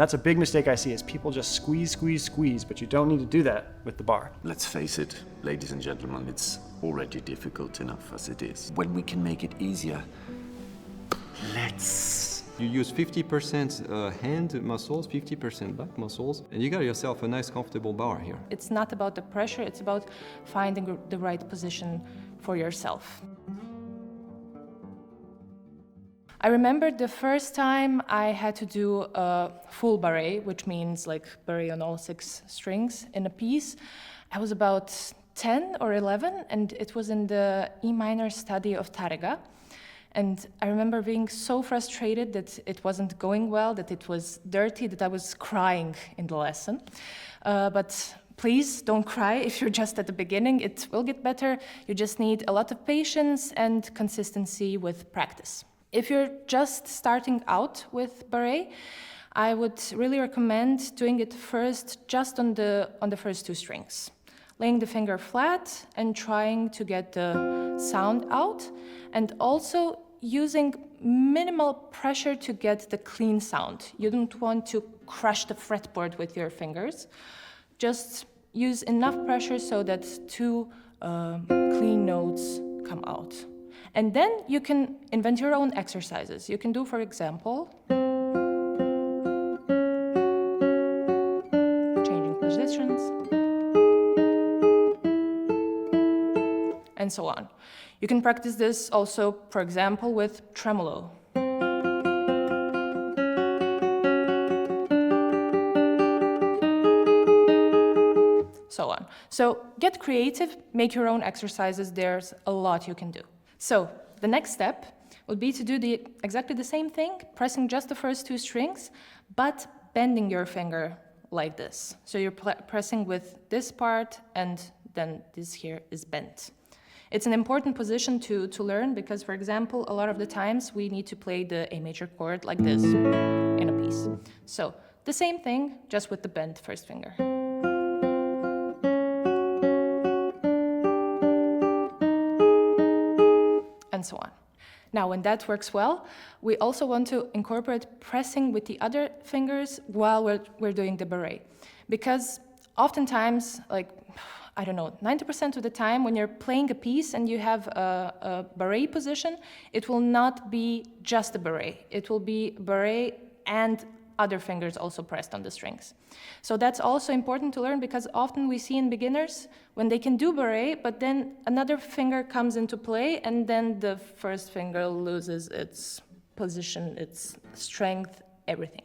That's a big mistake I see, is people just squeeze, squeeze, squeeze, but you don't need to do that with the bar. Let's face it, ladies and gentlemen, it's already difficult enough as it is. When we can make it easier, let's... You use 50% hand muscles, 50% back muscles, and you got yourself a nice comfortable bar here. It's not about the pressure, it's about finding the right position for yourself. I remember the first time I had to do a full barré, which means like barré on all 6 strings in a piece. I was about 10 or 11, and it was in the E minor study of Tárrega. And I remember being so frustrated that it wasn't going well, that it was dirty, that I was crying in the lesson. But please don't cry if you're just at the beginning. It will get better. You just need a lot of patience and consistency with practice. If you're just starting out with barré, I would really recommend doing it first just on the first 2 strings. Laying the finger flat and trying to get the sound out, and also using minimal pressure to get the clean sound. You don't want to crush the fretboard with your fingers. Just use enough pressure so that 2 clean notes come out. And then you can invent your own exercises. You can do, for example, changing positions, and so on. You can practice this also, for example, with tremolo. So on. So get creative, make your own exercises. There's a lot you can do. So the next step would be to do exactly the same thing, pressing just the first 2 strings, but bending your finger like this. So you're pressing with this part, and then this here is bent. It's an important position to learn because, for example, a lot of the times we need to play the A major chord like this in a piece. So the same thing, just with the bent first finger. And so on. Now, when that works well, we also want to incorporate pressing with the other fingers while we're doing the barré. Because oftentimes, like, I don't know, 90% of the time when you're playing a piece and you have a barré position, it will not be just a barré. It will be barré and other fingers also pressed on the strings. So that's also important to learn, because often we see in beginners when they can do barré, but then another finger comes into play, and then the first finger loses its position, its strength, everything.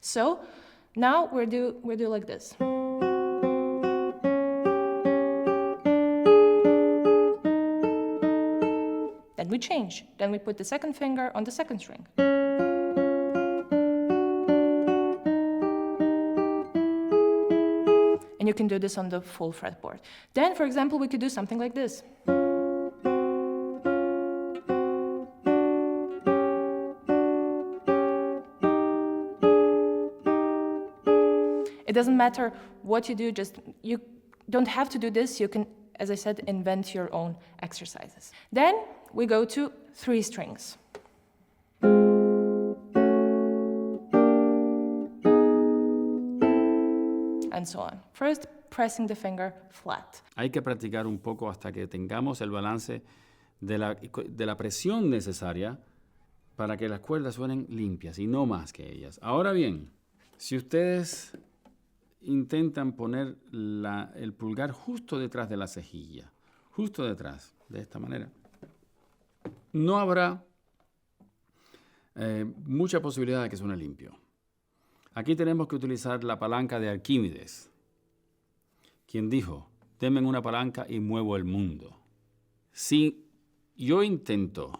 So now we do like this. Then we change. Then we put the second finger on the second string. And you can do this on the full fretboard. Then, for example, we could do something like this. It doesn't matter what you do, you don't have to do this. You can, as I said, invent your own exercises. Then we go to 3 strings. And so on. First, pressing the finger flat. Hay que practicar un poco hasta que tengamos el balance de la presión necesaria para que las cuerdas suenen limpias y no más que ellas. Ahora bien, si ustedes intentan poner el pulgar justo detrás de la cejilla, justo detrás, de esta manera, no habrá mucha posibilidad de que suene limpio. Aquí tenemos que utilizar la palanca de Arquímedes, quien dijo, denme una palanca y muevo el mundo. Si yo intento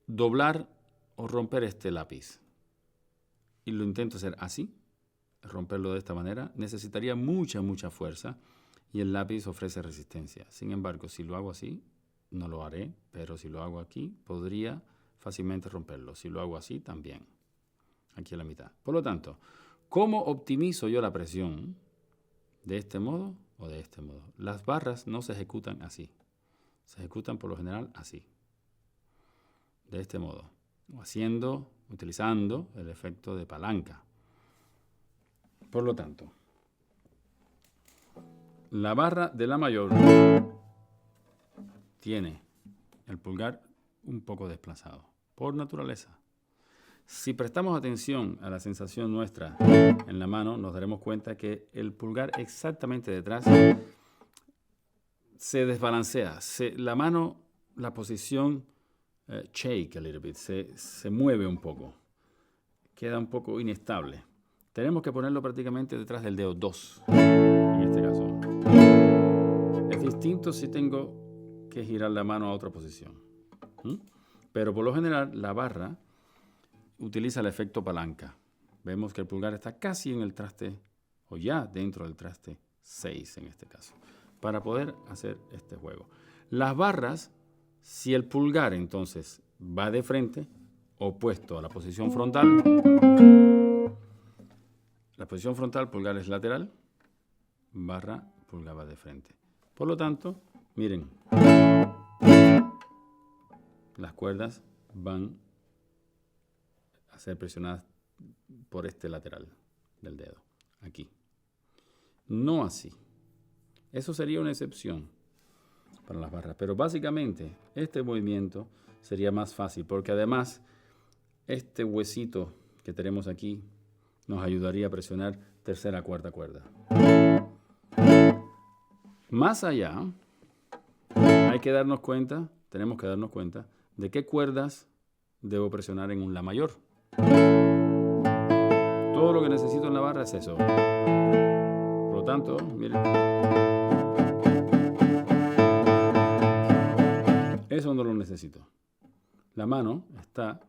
doblar o romper este lápiz y lo intento hacer así, romperlo de esta manera, necesitaría mucha fuerza y el lápiz ofrece resistencia. Sin embargo, si lo hago así, no lo haré, pero si lo hago aquí, podría fácilmente romperlo. Si lo hago así, también. Aquí a la mitad. Por lo tanto, ¿cómo optimizo yo la presión? ¿De este modo o de este modo? Las barras no se ejecutan así. Se ejecutan por lo general así. De este modo. Utilizando el efecto de palanca. Por lo tanto, la barra de la mayor tiene el pulgar un poco desplazado, por naturaleza. Si prestamos atención a la sensación nuestra en la mano, nos daremos cuenta que el pulgar exactamente detrás se desbalancea. La mano, la posición shake a little bit, se mueve un poco, queda un poco inestable. Tenemos que ponerlo prácticamente detrás del dedo 2, en este caso. Es distinto si tengo que girar la mano a otra posición. Pero por lo general, la barra utiliza el efecto palanca. Vemos que el pulgar está casi en el traste, o ya dentro del traste 6 en este caso, para poder hacer este juego. Las barras, si el pulgar entonces va de frente, opuesto a la posición frontal, pulgar es lateral, barra, pulgar va de frente. Por lo tanto, miren, las cuerdas van a ser presionadas por este lateral del dedo, aquí. No así. Eso sería una excepción para las barras, pero básicamente este movimiento sería más fácil, porque además este huesito que tenemos aquí nos ayudaría a presionar tercera, cuarta cuerda. Más allá, tenemos que darnos cuenta de qué cuerdas debo presionar en un La mayor. Todo lo que necesito en la barra es eso. Por lo tanto, miren, eso no lo necesito. La mano está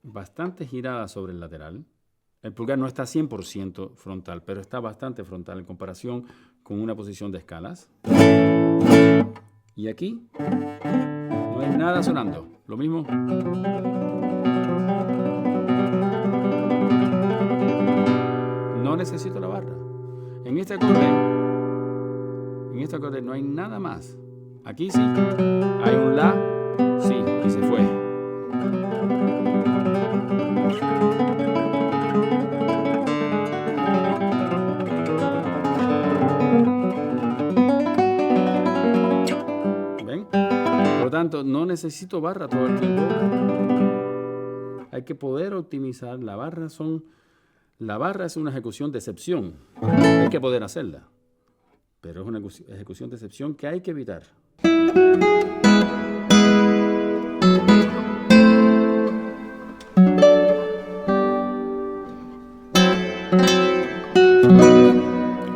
bastante girada sobre el lateral. El pulgar no está 100% frontal, pero está bastante frontal en comparación con una posición de escalas. Y aquí no hay nada sonando. Lo mismo. No necesito la barra. En este acorde no hay nada más. Aquí sí. Hay un La, sí, y se fue. ¿Ven? Por lo tanto, no necesito barra todo el tiempo. Hay que poder optimizar. La barra es una ejecución de excepción. Hay que poder hacerla. Pero es una ejecución de excepción que hay que evitar.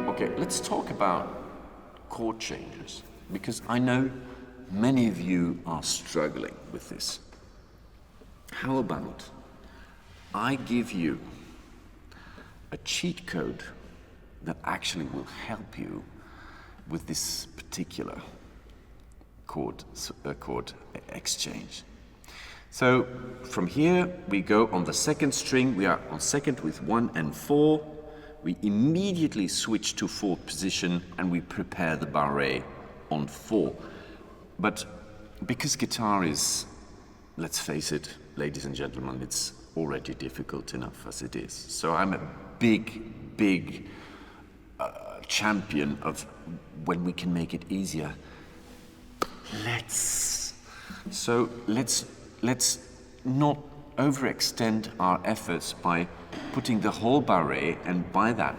Okay, let's talk about chord changes, because I know many of you are struggling with this. How about I give you a cheat code that actually will help you with this particular chord exchange. So from here we go on the second string. We are on second with 1 and 4. We immediately switch to fourth position and we prepare the barré on 4. But because guitar is, let's face it, ladies and gentlemen, it's already difficult enough as it is. So I'm a big champion of when we can make it easier. Let's not overextend our efforts by putting the whole barré and by that,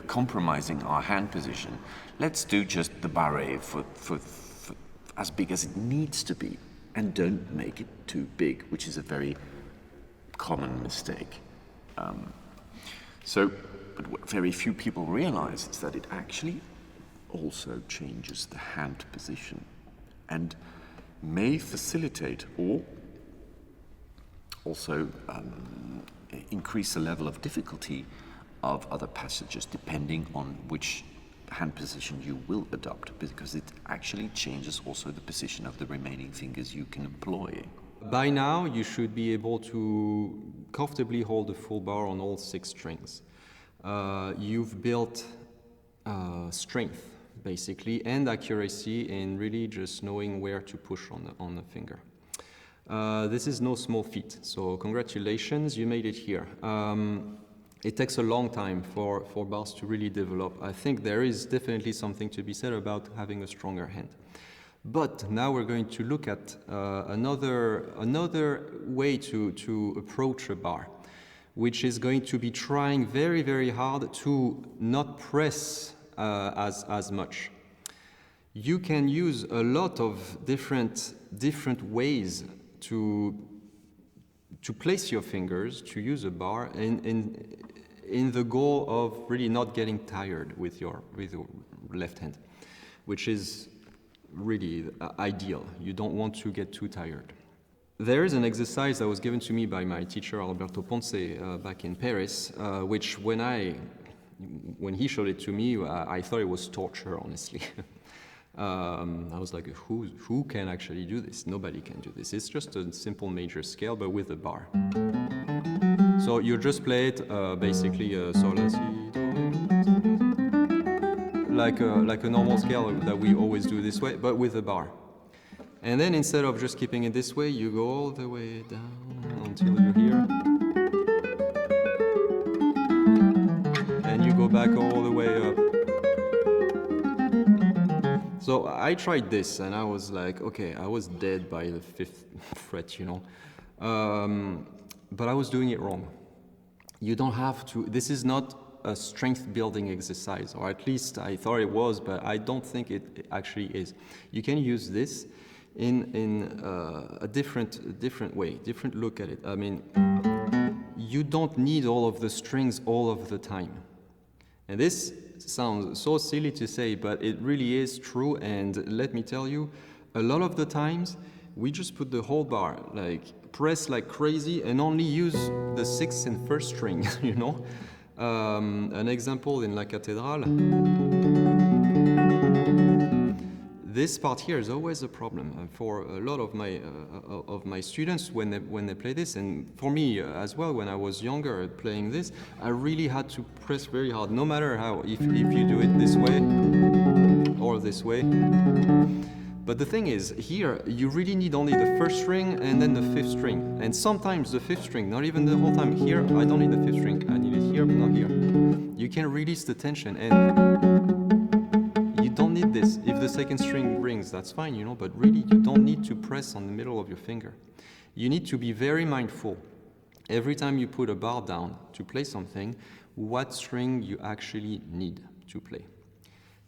compromising our hand position. Let's do just the barré for as big as it needs to be, and don't make it too big, which is a very common mistake. But what very few people realize is that it actually also changes the hand position and may facilitate or also increase the level of difficulty of other passages depending on which hand position you will adopt, because it actually changes also the position of the remaining fingers you can employ. By now, you should be able to comfortably hold the full bar on all 6 strings. You've built strength, basically, and accuracy in really just knowing where to push on the finger. This is no small feat, so congratulations, you made it here. it takes a long time for bars to really develop. I think there is definitely something to be said about having a stronger hand. But now we're going to look at another way to approach a bar, which is going to be trying very, very hard to not press as much. You can use a lot of different ways to place your fingers, to use a bar in the goal of really not getting tired with your left hand, which is really ideal. You don't want to get too tired. There is an exercise that was given to me by my teacher Alberto Ponce back in Paris, which when he showed it to me, I thought it was torture, honestly. I was like, who can actually do this? Nobody can do this. It's just a simple major scale, but with a bar. So you just play it basically sol, la, si, do, like a normal scale that we always do this way, but with a bar. And then instead of just keeping it this way, you go all the way down until you're here. And you go back all the way up. So I tried this and I was like, okay, I was dead by the 5th fret, you know. But I was doing it wrong. You don't have to, this is not a strength building exercise, or at least I thought it was, but I don't think it actually is. You can use this in a different way, different look at it. I mean, you don't need all of the strings all of the time. And this sounds so silly to say, but it really is true. And let me tell you, a lot of the times we just put the whole bar, like press like crazy and only use the 6th and 1st string, you know. An example in La Cathédrale. This part here is always a problem for a lot of my students when they play this, and for me as well. When I was younger playing this, I really had to press very hard, no matter how. If you do it this way or this way. But the thing is, here you really need only the 1st string and then the 5th string, and sometimes the 5th string, not even the whole time. Here I don't need the 5th string. I need it here, but not here. You can release the tension and. You don't need this. If the 2nd string rings, that's fine, you know, but really you don't need to press on the middle of your finger. You need to be very mindful every time you put a bar down to play something, what string you actually need to play,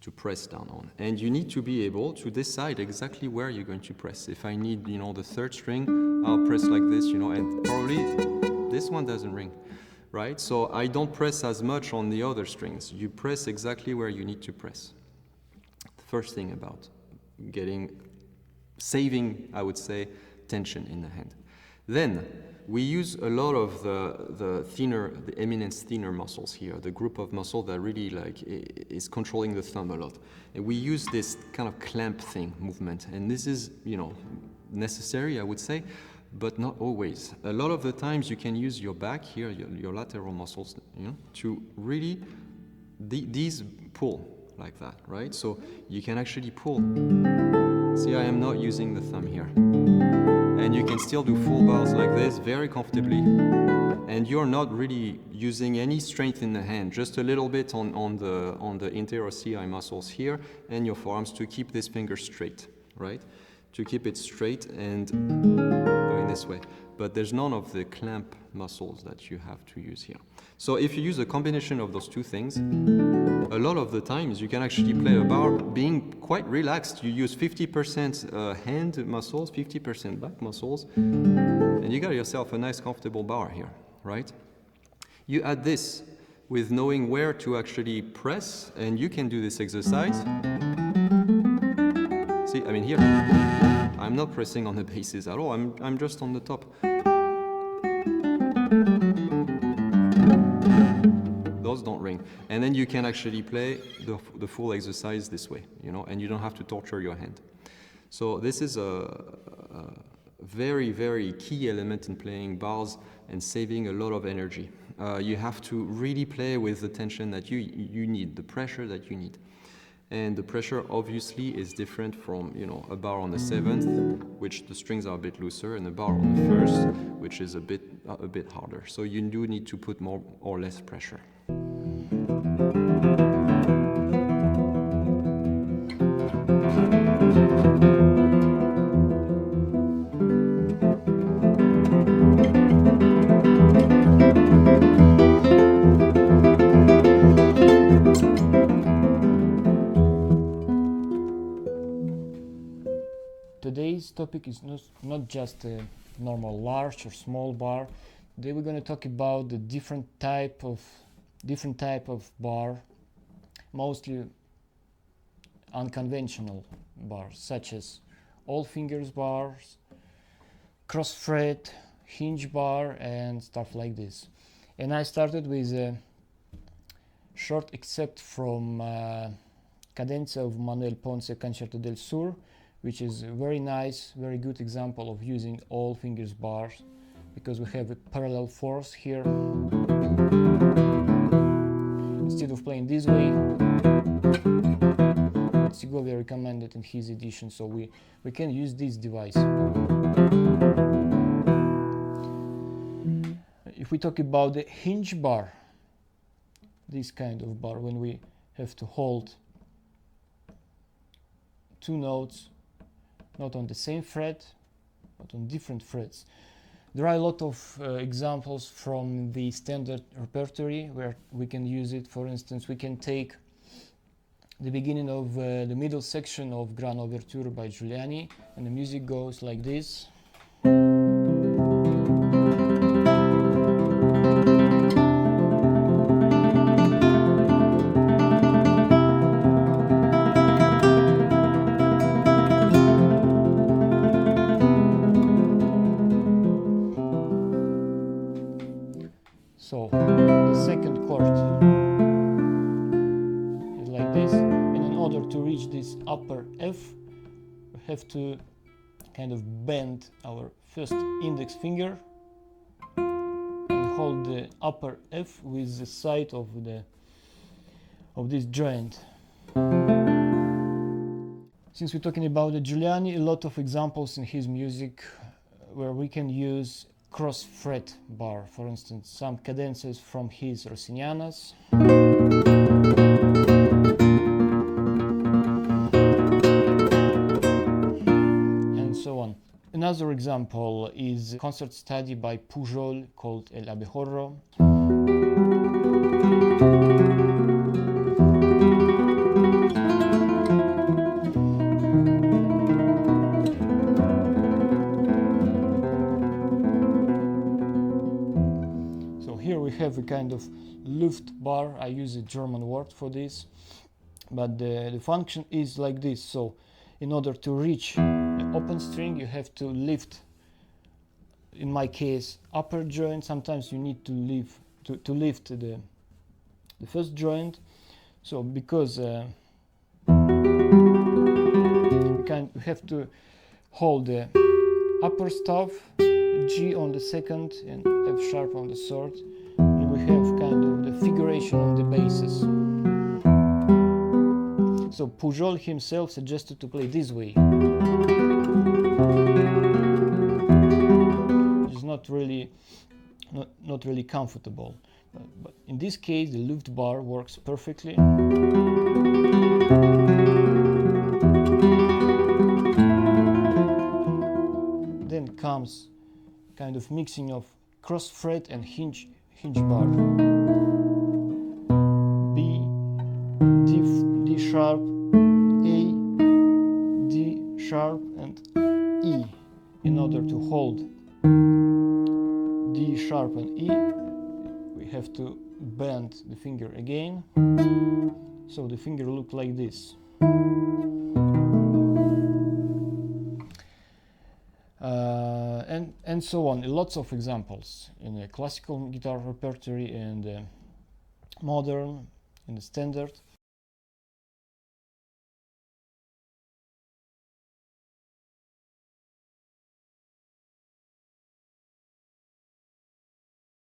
to press down on. And you need to be able to decide exactly where you're going to press. If I need, you know, the 3rd string, I'll press like this, you know, and probably this one doesn't ring, right? So I don't press as much on the other strings. You press exactly where you need to press. First thing about saving, I would say, tension in the hand. Then we use a lot of the eminence thinner muscles here, the group of muscles that really like is controlling the thumb a lot. And we use this kind of clamp thing movement, and this is, you know, necessary, I would say, but not always. A lot of the times you can use your back here, your lateral muscles, you know, to really these pull. Like that, right? So you can actually pull. See, I am not using the thumb here. And you can still do full bars like this very comfortably. And you're not really using any strength in the hand, just a little bit on the interossei muscles here and your forearms to keep this finger straight, right? To keep it straight and going this way. But there's none of the clamp muscles that you have to use here. So if you use a combination of those two things, a lot of the times you can actually play a bar being quite relaxed. You use 50% hand muscles, 50% back muscles, and you got yourself a nice comfortable bar here, right? You add this with knowing where to actually press, and you can do this exercise. See, I mean here, I'm not pressing on the basses at all, I'm just on the top. Those don't ring. And then you can actually play the full exercise this way, you know, and you don't have to torture your hand. So this is a very, very key element in playing bars and saving a lot of energy. You have to really play with the tension that you need, the pressure that you need. And the pressure obviously is different from, a bar on the 7th, which the strings are a bit looser, and a bar on the 1st, which is a bit harder. So you do need to put more or less pressure. Today's topic is not just a normal large or small bar. Today we're going to talk about the different type of bar, mostly unconventional bars, such as all fingers bars, cross fret, hinge bar, and stuff like this. And I started with a short excerpt from Cadenza of Manuel Ponce Concerto del Sur, which is a very nice, very good example of using all fingers bars, because we have a parallel fourth here. Instead of playing this way, Segovia recommended in his edition, so we can use this device. If we talk about the hinge bar, this kind of bar, when we have to hold two notes not on the same fret but on different frets, there are a lot of examples from the standard repertory where we can use it. For instance, we can take the beginning of the middle section of Grand Overture by Giuliani, and the music goes like this. So the second chord is like this, and in order to reach this upper F, we have to kind of bend our first index finger and hold the upper F with the side of this joint. Since we're talking about the Giuliani, a lot of examples in his music where we can use cross fret bar. For instance, some cadences from his Rossinianas. And so on. Another example is a concert study by Pujol called El Abejorro. Here we have a kind of Luft bar. I use a German word for this, but the function is like this. So in order to reach the open string, you have to lift, in my case, upper joint. Sometimes you need to lift the first joint. So because we have to hold the upper staff, G on the second and F sharp on the third, and we have kind of the figuration on the basses. So Pujol himself suggested to play this way. It's not really comfortable, but in this case the Luft bar works perfectly. Then comes kind of mixing of cross fret and hinge bar. B, D sharp, A, D sharp, and E. In order to hold D sharp and E, we have to bend the finger again, so the finger looks like this. And so on. Lots of examples in the classical guitar repertory and modern, in the standard.